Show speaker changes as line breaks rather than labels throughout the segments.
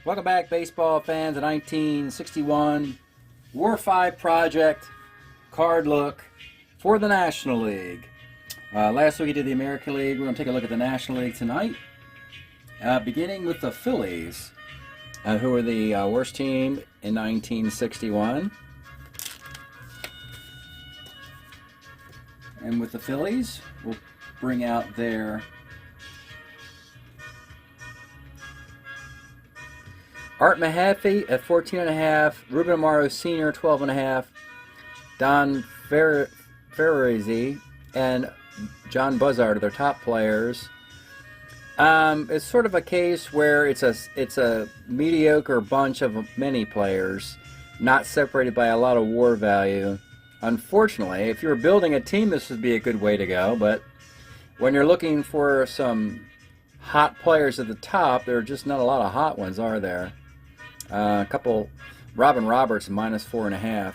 Welcome back, baseball fans. The 1961 WAR5 project card look for the National League. Last week we did the American League. We're going to take a look at the National League tonight. Beginning with the Phillies, who were the worst team in 1961. And with the Phillies, we'll bring out their Art Mahaffey at 14.5, Ruben Amaro Sr. 12.5, Don Ferrizzi and John Buzzard are their top players. It's sort of a case where it's a mediocre bunch of many players, not separated by a lot of WAR value. Unfortunately, if you're building a team, this would be a good way to go. But when you're looking for some hot players at the top, there are just not a lot of hot ones, are there? A couple, Robin Roberts -4.5.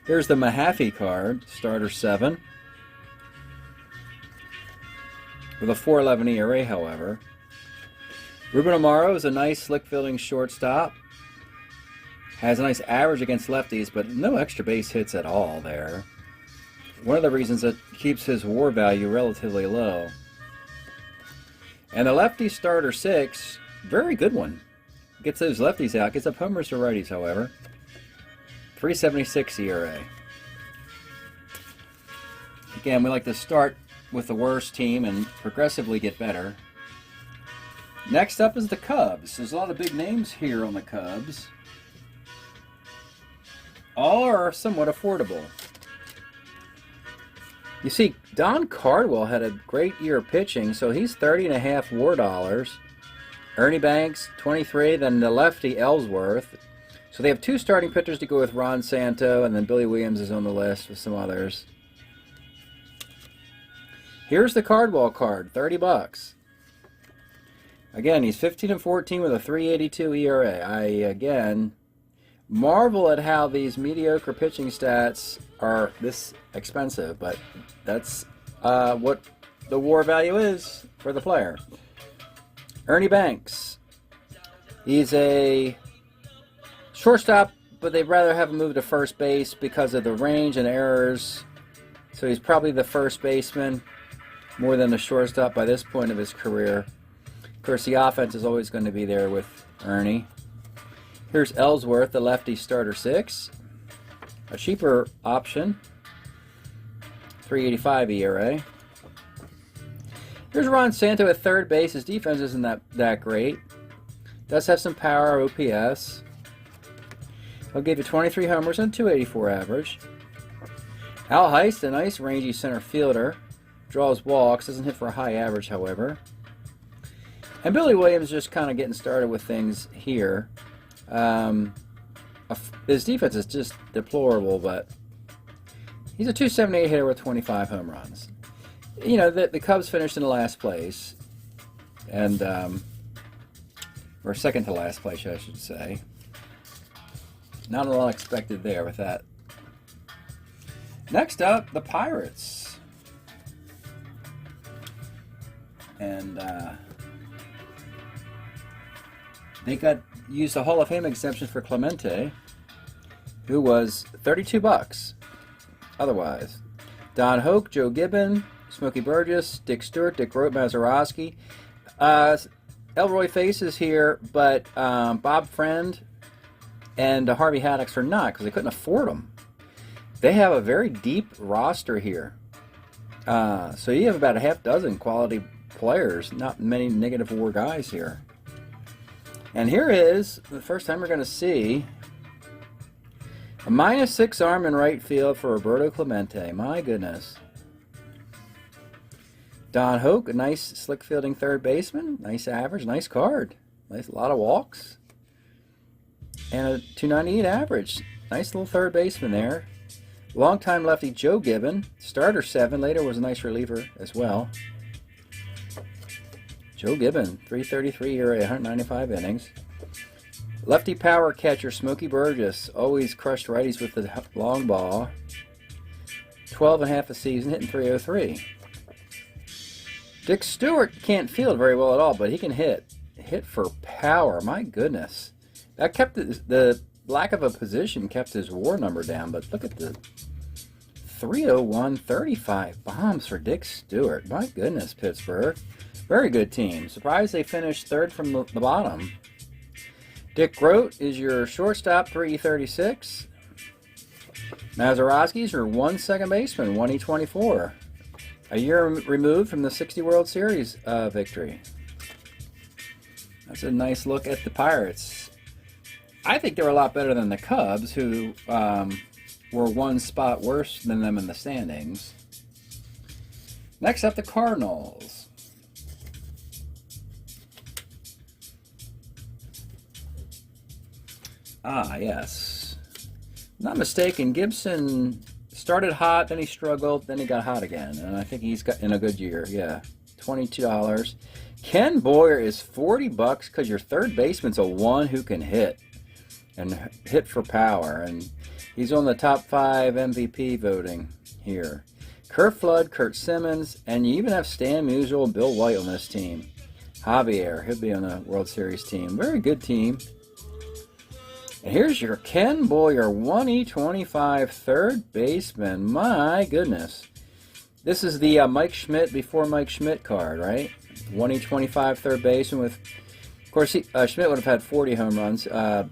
Here's the Mahaffey card, starter 7. With a 4.11 ERA, however. Ruben Amaro is a nice slick fielding shortstop. Has a nice average against lefties, but no extra base hits at all there. One of the reasons that keeps his WAR value relatively low. And the lefty starter 6, very good one. Gets those lefties out, gets up homers to righties, however. 3.76 ERA. Again, we like to start with the worst team and progressively get better. Next up is the Cubs. There's a lot of big names here on the Cubs. All are somewhat affordable. You see, Don Cardwell had a great year pitching, so he's 30.5 WAR dollars. Ernie Banks, 23, then the lefty Ellsworth. So they have 2 starting pitchers to go with Ron Santo, and then Billy Williams is on the list with some others. Here's the Cardwell card, 30 bucks. Again, he's 15-14 with a 3.82 ERA. I, again, marvel at how these mediocre pitching stats are this expensive, but that's what the WAR value is for the player. Ernie Banks. He's a shortstop, but they'd rather have him move to first base because of the range and errors. So he's probably the first baseman more than the shortstop by this point of his career. Of course, the offense is always going to be there with Ernie. Here's Ellsworth, the lefty starter 6. A cheaper option. 3.85 ERA. Here's Ron Santo at third base. His defense isn't that great. Does have some power, OPS. He'll give you 23 homers and 284 average. Al Heist, a nice rangy center fielder. Draws walks, doesn't hit for a high average, however. And Billy Williams just kind of getting started with things here. His defense is just deplorable, but he's a 278 hitter with 25 home runs. You know, the Cubs finished in the last place, and or second to last place, I should say. Not a lot expected there with that. Next up, the Pirates. And they used a Hall of Fame exemption for Clemente, who was 32 bucks. Otherwise, Don Hoke, Joe Gibbon, Smokey Burgess, Dick Stewart, Dick Rote, Mazeroski. Elroy Faces here, but Bob Friend and Harvey Haddocks are not because they couldn't afford them. They have a very deep roster here. So you have about a half dozen quality players, not many negative WAR guys here. And here is the first time we're going to see a -6 arm in right field for Roberto Clemente. My goodness. Don Hoke, a nice slick fielding third baseman. Nice average, nice card. Nice, a lot of walks. And a 298 average. Nice little third baseman there. Longtime lefty Joe Gibbon, starter 7, later was a nice reliever as well. Joe Gibbon, 3.33 ERA, 195 innings. Lefty power catcher Smokey Burgess, always crushed righties with the long ball. 12.5 a season, hitting 303. Dick Stewart can't field very well at all, but he can hit. hit for power. My goodness. That kept the lack of a position kept his WAR number down, but look at the 301, 35 bombs for Dick Stewart. My goodness, Pittsburgh. Very good team. Surprised they finished third from the bottom. Dick Grote is your shortstop, 336. Mazeroski's your 1 second baseman, 1E24. A year removed from the 60 World Series victory. That's a nice look at the Pirates. I think they're a lot better than the Cubs, who were one spot worse than them in the standings. Next up, the Cardinals. Ah, yes. Not mistaken, Gibson started hot, then he struggled, then he got hot again. And I think he's got in a good year. Yeah, $22. Ken Boyer is $40 because your third baseman's a one who can hit. And hit for power. And he's on the top 5 MVP voting here. Kurt Flood, Kurt Simmons, and you even have Stan Musial and Bill White on this team. Javier, he'll be on the World Series team. Very good team. And here's your Ken Boyer, 1E25 third baseman. My goodness. This is the Mike Schmidt before Mike Schmidt card, right? 1E25 third baseman with, of course, Schmidt would have had 40 home runs.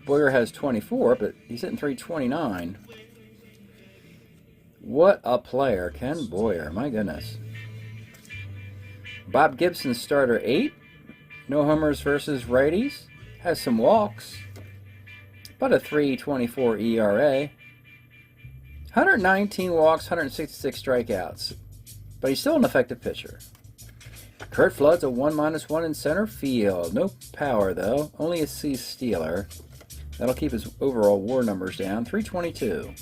Boyer has 24, but he's hitting 329. What a player, Ken Boyer. My goodness. Bob Gibson, starter 8. No homers versus righties. Has some walks. But a 3.24 ERA. 119 walks, 166 strikeouts. But he's still an effective pitcher. Kurt Flood's a 1-1 in center field. No power, though. Only a C stealer. That'll keep his overall WAR numbers down. 322.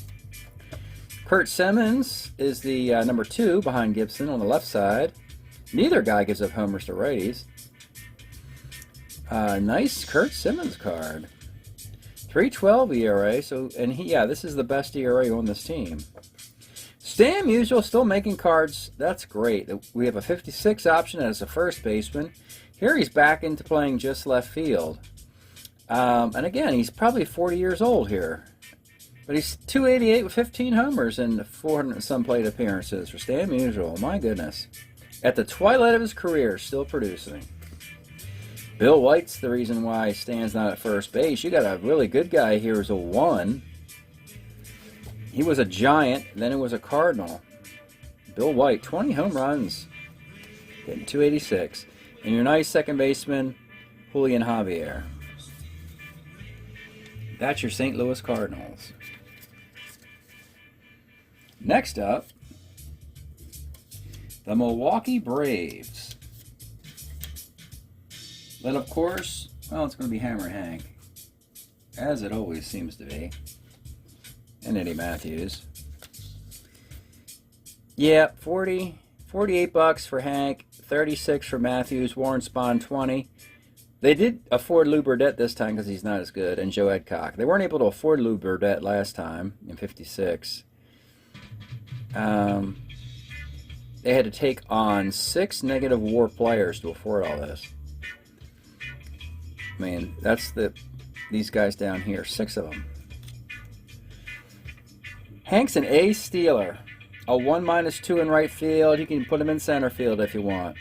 Kurt Simmons is the number 2 behind Gibson on the left side. Neither guy gives up homers to righties. Nice Kurt Simmons card. 3.12 ERA. So, and this is the best ERA on this team. Stan Musial still making cards. That's great. We have a 56 option as a first baseman. Here he's back into playing just left field. And again, he's probably 40 years old here. But he's 288 with 15 homers and 400 some plate appearances for Stan Musial. My goodness. At the twilight of his career, still producing. Bill White's the reason why Stan's not at first base. You got a really good guy here who's a 1. He was a Giant, then it was a Cardinal. Bill White, 20 home runs, getting 286. And your nice second baseman, Julian Javier. That's your St. Louis Cardinals. Next up, the Milwaukee Braves. Then, of course, well, it's going to be Hammer Hank, as it always seems to be. And Eddie Matthews. Yeah, $48 for Hank, 36 for Matthews, Warren Spahn 20. They did afford Lou Burdette this time because he's not as good, and Joe Edcock. They weren't able to afford Lou Burdette last time in 56. They had to take on 6 negative WAR players to afford all this. I mean, that's these guys down here, 6 of them. Hank's an A stealer. A 1-2 in right field. You can put him in center field if you want.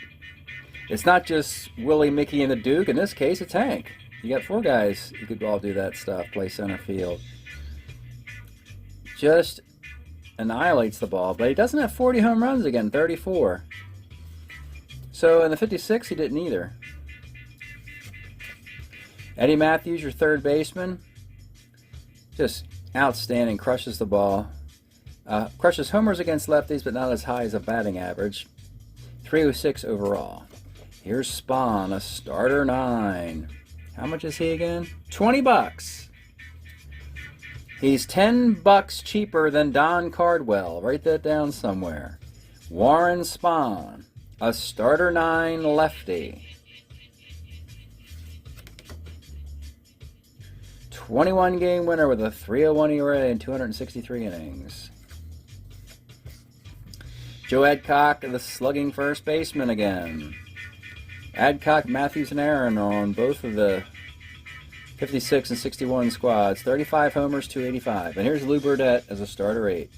It's not just Willie, Mickey, and the Duke. In this case, it's Hank. You got 4 guys who could all do that stuff, play center field. Just annihilates the ball, but he doesn't have 40 home runs again, 34. So in the 56, he didn't either. Eddie Matthews, your third baseman. Just outstanding, crushes the ball. Crushes homers against lefties, but not as high as a batting average. 306 overall. Here's Spahn, a starter 9. How much is he again? $20. He's $10 cheaper than Don Cardwell. Write that down somewhere. Warren Spahn, a starter 9 lefty. 21 game winner with a 301 ERA and 263 innings. Joe Edcock, the slugging first baseman again. Adcock, Matthews, and Aaron on both of the 56 and 61 squads. 35 homers, 285. And here's Lou Burdette as a starter 8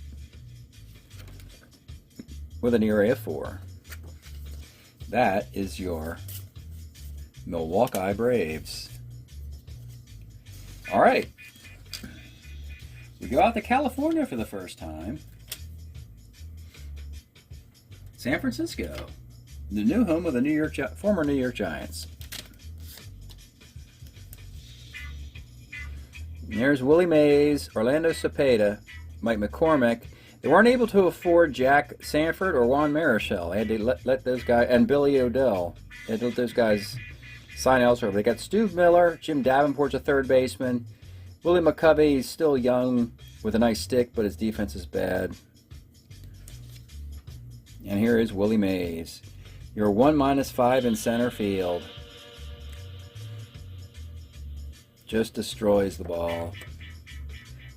with an ERA of 4. That is your Milwaukee Braves. All right. We go out to California for the first time. San Francisco, the new home of the former New York Giants. And there's Willie Mays, Orlando Cepeda, Mike McCormick. They weren't able to afford Jack Sanford or Juan Marichal. They had to let those guys, and Billy O'Dell, they had to let those guys sign elsewhere. They got Stu Miller, Jim Davenport's a third baseman. Willie McCovey is still young with a nice stick, but his defense is bad. And here is Willie Mays. Your 1-5 in center field. Just destroys the ball.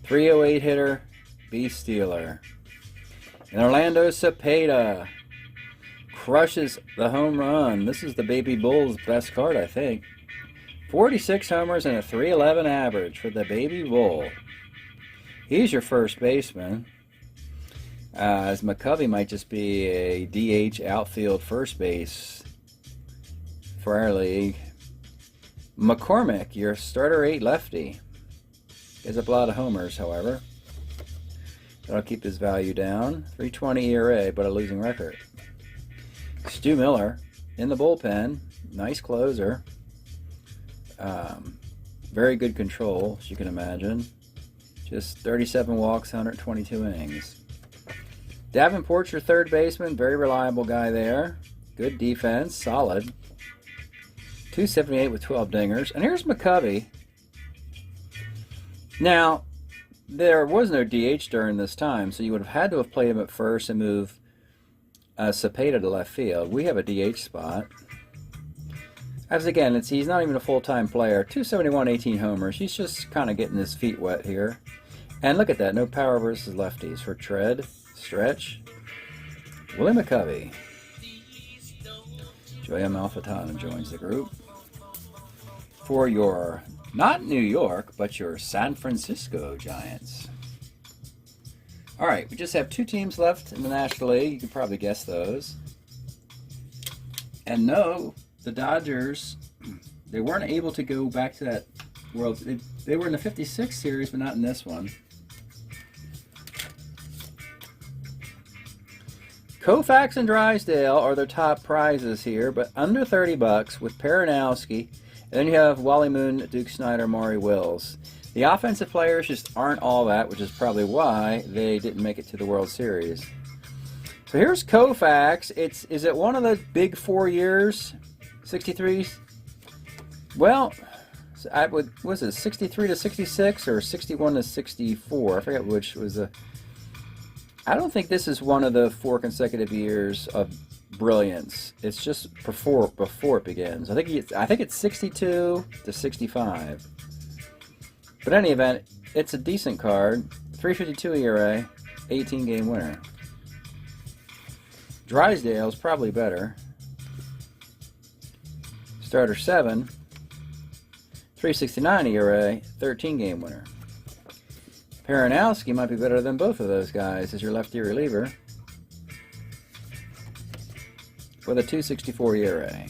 308 hitter, beast stealer. And Orlando Cepeda crushes the home run. This is the Baby Bull's best card, I think. 46 homers and a 311 average for the Baby Bull. He's your first baseman. As McCovey might just be a DH outfield first base for our league. McCormick, your starter 8 lefty. Gives up a lot of homers, however. That'll keep his value down. 320 ERA, but a losing record. Stu Miller in the bullpen. Nice closer. Very good control, as you can imagine. Just 37 walks, 122 innings. Davenport's your third baseman. Very reliable guy there. Good defense. Solid. 278 with 12 dingers. And here's McCovey. Now, there was no DH during this time, so you would have had to have played him at first and move Cepeda to left field. We have a DH spot. As again, he's not even a full-time player. 271, 18 homers. He's just kind of getting his feet wet here. And look at that. No power versus lefties for tread, stretch. Willie McCovey. Joya Malfitano joins the group. For your, not New York, but your San Francisco Giants. All right, we just have 2 teams left in the National League. You can probably guess those. And no, the Dodgers, they weren't able to go back to that World. They were in the 56 series, but not in this one. Koufax and Drysdale are their top prizes here, but under $30 with Peronowski. And then you have Wally Moon, Duke Snider, Maury Wills. The offensive players just aren't all that, which is probably why they didn't make it to the World Series. So here's Koufax. Is it one of the big 4 years? 63? Well, was it 63 to 66 or 61 to 64? I forget which was the. I don't think this is one of the 4 consecutive years of brilliance. It's just before it begins. I think it's 62 to 65. But in any event, it's a decent card. 352 ERA, 18 game winner. Drysdale's probably better. Starter 7, 369 ERA, 13 game winner. Peronowski might be better than both of those guys as your lefty reliever with a 264 ERA.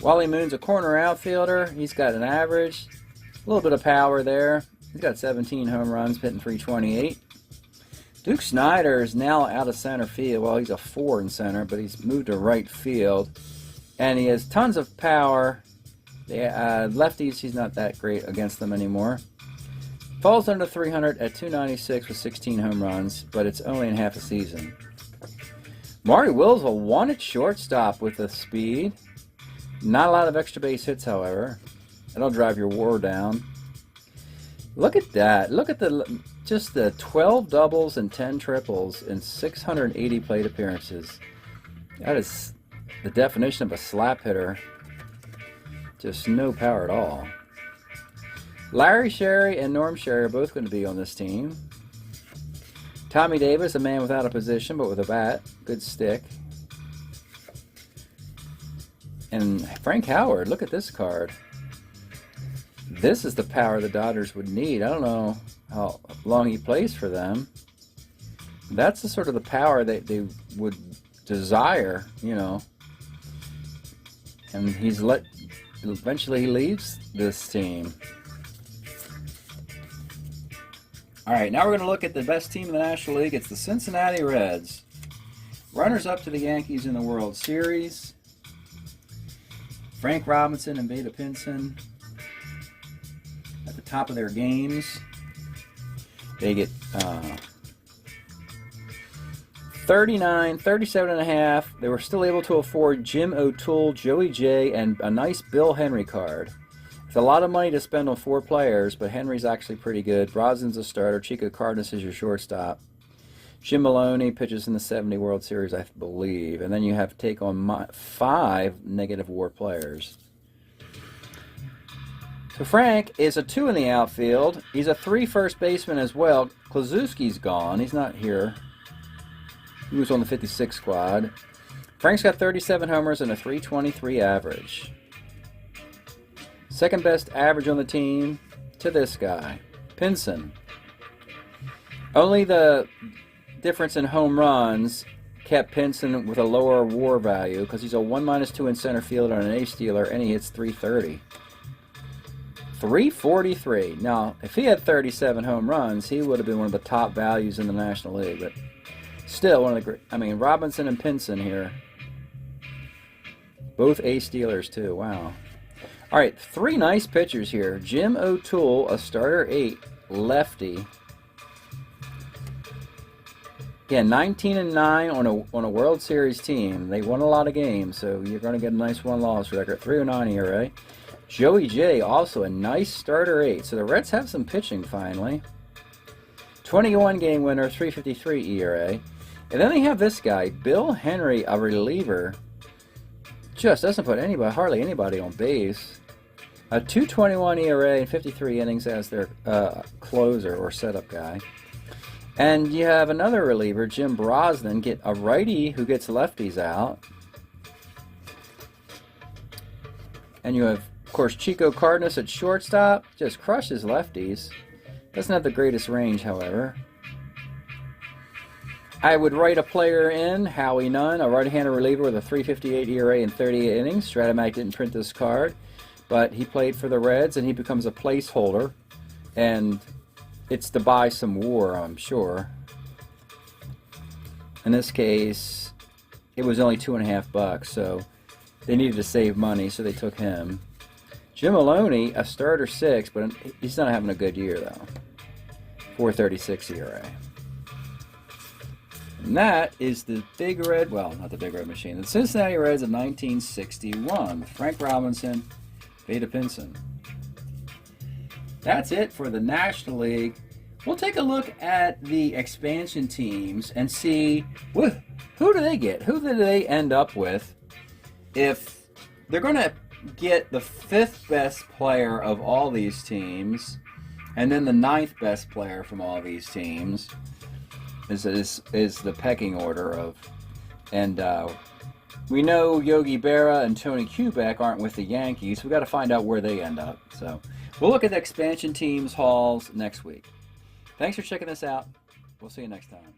Wally Moon's a corner outfielder. He's got an average, a little bit of power there. He's got 17 home runs, hitting 328. Duke Snider is now out of center field. Well, he's a 4 in center, but he's moved to right field. And he has tons of power. Lefties, he's not that great against them anymore. Falls under 300 at 296 with 16 home runs, but it's only in half a season. Maury Wills will want it shortstop with the speed. Not a lot of extra base hits, however. That'll drive your WAR down. Look at that. Look at just the 12 doubles and 10 triples in 680 plate appearances. That is the definition of a slap hitter. Just no power at all. Larry Sherry and Norm Sherry are both going to be on this team. Tommy Davis, a man without a position but with a bat. Good stick. And Frank Howard, look at this card. This is the power the Dodgers would need. I don't know how long he plays for them. That's the sort of the power that they would desire, you know. And eventually he leaves this team. All right, now we're going to look at the best team in the National League. It's the Cincinnati Reds. Runners up to the Yankees in the World Series. Frank Robinson and Vada Pinson at the top of their games. They get 39, 37.5. They were still able to afford Jim O'Toole, Joey J, and a nice Bill Henry card. It's a lot of money to spend on 4 players, but Henry's actually pretty good. Brosnan's a starter. Chico Cardenas is your shortstop. Jim Maloney pitches in the 70 World Series, I believe. And then you have to take on 5 negative WAR players. So Frank is a 2 in the outfield. He's a 3 first baseman as well. Klazuski's gone. He's not here. He was on the 56 squad. Frank's got 37 homers and a 323 average. Second best average on the team to this guy, Pinson. Only the difference in home runs kept Pinson with a lower WAR value because he's a 1-2 in center field on an ace stealer, and he hits 330. 343. Now, if he had 37 home runs, he would have been one of the top values in the National League. But still, one of the great. I mean, Robinson and Pinson here, both ace stealers too. Wow. All right, 3 nice pitchers here. Jim O'Toole, a starter 8, lefty. Yeah, 19-9 on a World Series team. They won a lot of games, so you're going to get a nice 1-loss record. 3.09 ERA. Joey J, also a nice starter 8. So the Reds have some pitching finally. 21 game winner, 3.53 ERA. And then they have this guy, Bill Henry, a reliever. Just doesn't put hardly anybody on base. A 2.21 ERA and 53 innings as their closer or setup guy. And you have another reliever, Jim Brosnan, get a righty who gets lefties out. And you have, of course, Chico Cardenas at shortstop. Just crushes lefties. Doesn't have the greatest range, however. I would write a player in, Howie Nunn, a right-handed reliever with a 3.58 ERA in 38 innings. Strat-O-Matic didn't print this card, but he played for the Reds, and he becomes a placeholder. And it's to buy some WAR, I'm sure. In this case, it was only $2.50, so they needed to save money, so they took him. Jim Maloney, a starter 6, but he's not having a good year, though. 4.36 ERA. And that is the Big Red, well, not the Big Red Machine, the Cincinnati Reds of 1961 with Frank Robinson, Vada Pinson. That's it for the National League. We'll take a look at the expansion teams and see who do they get? Who do they end up with if they're going to get the 5th best player of all these teams and then the 9th best player from all these teams is the pecking order of, and we know Yogi Berra and Tony Kubek aren't with the Yankees. We've got to find out where they end up. So we'll look at the expansion teams hauls next week. Thanks for checking this out. We'll see you next time.